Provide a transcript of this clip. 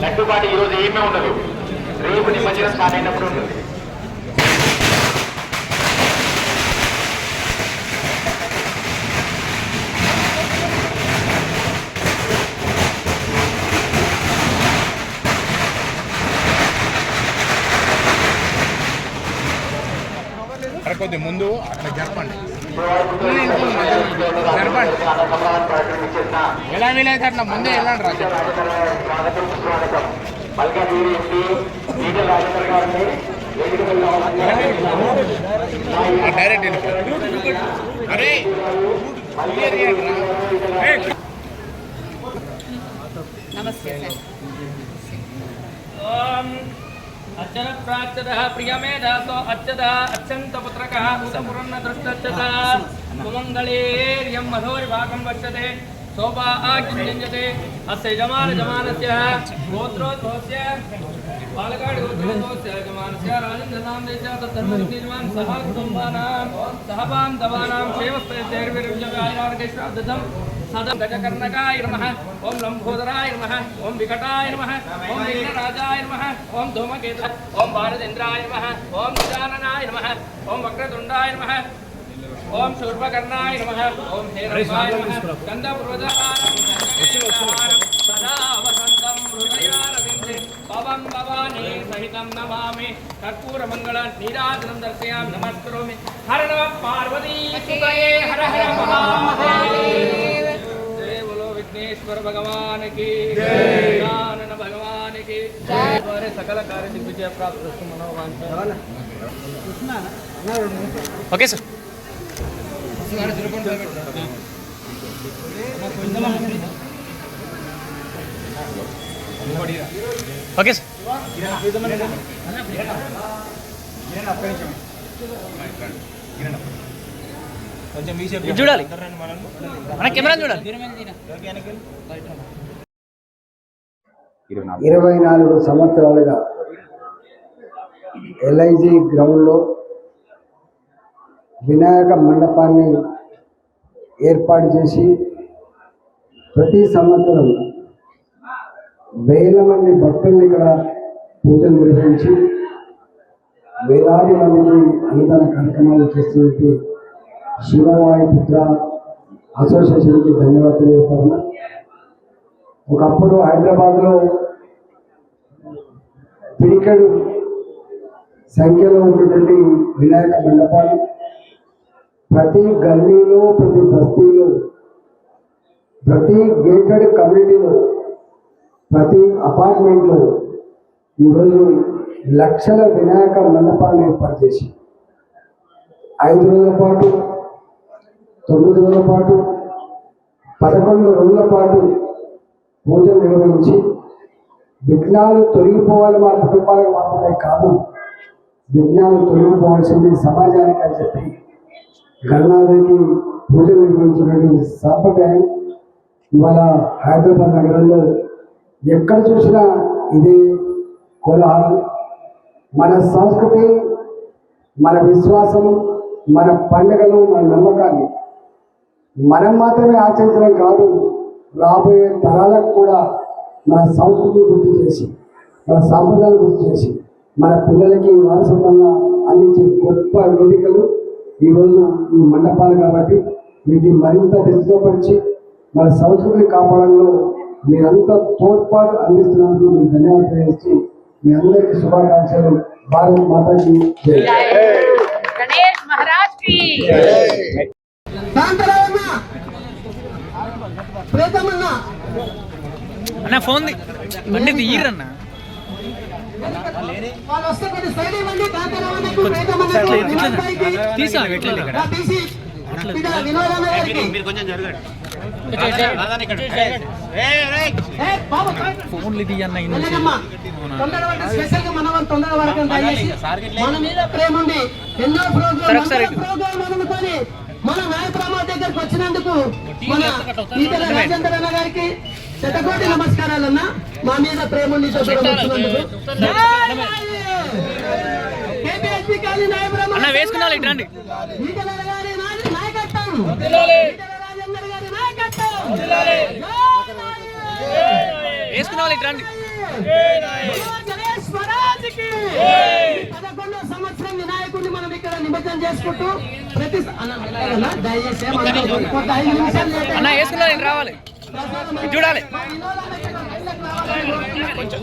లడ్డుపాటి ఈరోజు ఏమీ ఉండదు, రేపు నిమజ్జనం స్టార్ట్ అయినప్పుడు ఉంటుంది. కొద్ది ముందు అక్కడ జరపండి ఎలా వీలైతే అట్లా ముందే వెళ్ళండి రా. డైరెక్ట్ అరే నమస్తే अर्चन प्राच्यतः प्रियमेधासो अच्छतः अच्यन्तपुत्रकः उतपुरन्न दृष्टच्यतः सुमङ्गलेर्यं मधोरिभागं वक्ष्यते शोभा आज्ञ्यते अस्य जमानस्य गोत्रोद्भवस्य पालकाडि गोत्रोद्भवस्य जमानस्य राजेन्द्रनामदेश तद्धर्मनिर्माण सह कुटुम्बानां सह बान्धवानां क्षेमस्थैर्विर्विजयार्गेश्वरदं सदं गजकर्णकाय नमः, ओं लंबोदराय नमः, ओं विकटाय नमः, ओं विघ्नराजाय नमः, ओं धूमकेतु, ओं भारतेन्द्राय नमः, ओं गजाननाय नमः, ओं वक्रतुण्डाय नमः, ओं शूर्पकर्णाय नमः, ओं हेरम्बाय नमः, गन्धपूर्वजाय सदा वसन्तं हृदयारविन्दे पवं भवानी सहितं नमामि कर्पूरमङ्गल नीराजनं दर्शयामि नमस्करोमि हर नमः पार्वती सुतये हर हर महादेव विघ्नेश्वर भगवान की जय, ज्ञानन भगवान की जय। द्वारे सकल कार्य दिग्विजय प्राप्त मनोवांछा। ओके सर ఓకే సార్ చూడాలి మన కెమెరా చూడాలి. 24 సంవత్సరాలుగా ఎల్ఐజీ గ్రౌండ్లో వినాయక మండపాన్ని ఏర్పాటు చేసి ప్రతి సంవత్సరం వేల మంది భక్తుల్ని ఇక్కడ పూజలు నిర్వహించి వేలాది మందికి అన్నదాన కార్యక్రమాలు చేస్తున్నట్టు శివవాయుపుత్ర అసోసియేషన్కి ధన్యవాదాలు తెలియజేస్తాను. ఒకప్పుడు హైదరాబాద్లో పిడికెడు సంఖ్యలో ఉన్నటువంటి వినాయక మండపాలు ప్రతి గల్లీలో, ప్రతి బస్తీలో, ప్రతి గేటెడ్ కమ్యూనిటీలో, ప్రతి అపార్ట్మెంట్లో ఈరోజు లక్షల వినాయక మండపాలను ఏర్పాటు చేసి 5 రోజుల పాటు, 9 రోజుల పాటు, 11 రోజుల పాటు పూజలు నిర్వహించి విఘ్నాలు తొలగిపోవాలి మా కుటుంబాలకు మాత్రమే కాదు, విఘ్నాలు తొలగిపోవాల్సింది సమాజానికి అని చెప్పి గణనాథుడికి పూజలు నిర్వహించినటువంటి సంప్రదాయం ఇవాళ హైదరాబాద్ నగరంలో ఎక్కడ చూసినా ఇదే కోలాహలం. మన సంస్కృతి, మన విశ్వాసం, మన పండుగలు, మన నమ్మకాన్ని మనం మాత్రమే ఆచరించడం కాదు, రాబోయే తరాలకు కూడా మన సంస్కృతిని గుర్తు చేసి, మన సాంప్రదాయాలు గుర్తు చేసి, మన పిల్లలకి వారసత్వంగా అందించే గొప్ప వేదికలు ఈరోజు ఈ మండపాలు. కాబట్టి వీటిని మరింత విస్తృతపరిచి మన సంస్కృతిని కాపాడంలో మీరంతా తోడ్పాటు అందిస్తున్నందుకు మీకు ధన్యవాదాలు తెలియజేసి మీ అందరికీ శుభాకాంక్షలు. భారత్ మాతాకి జై. గణేష్ మహారాజ్ కి అన్న ఫోన్ బండి తీయరన్న తీసా మీరు కొంచెం జరగండి. ఫోన్లు తీయన్న మన మీద ప్రేమ ఉండి ఎన్నో ప్రోగ్రామ్ అనుకొని మన నాయకురామ దగ్గరకు వచ్చినందుకు మన ఈటల రాజేంద్ర అన్న గారికి శతకోటి నమస్కారాలన్నా. మా మీద ప్రేమ ఉండి వచ్చినందుకు వేసుకున్నాను ఇట్లాంటి ఈటల గారి నాయకత్వం, రాజేంద్ర గారి నాయకత్వం. ఇటు రండి. గణేష్ మహారాజ్కి 11వ సంవత్సరం వినాయకుడిని మనం ఇక్కడ నిమజ్జనం చేసుకుంటూ ప్రతి దయచేసి ఒక 5 నిమిషాలు లేట్ అన్న వేసుకున్నారు ఇటు రావాలి, ఇటు చూడాలి. కొంచెం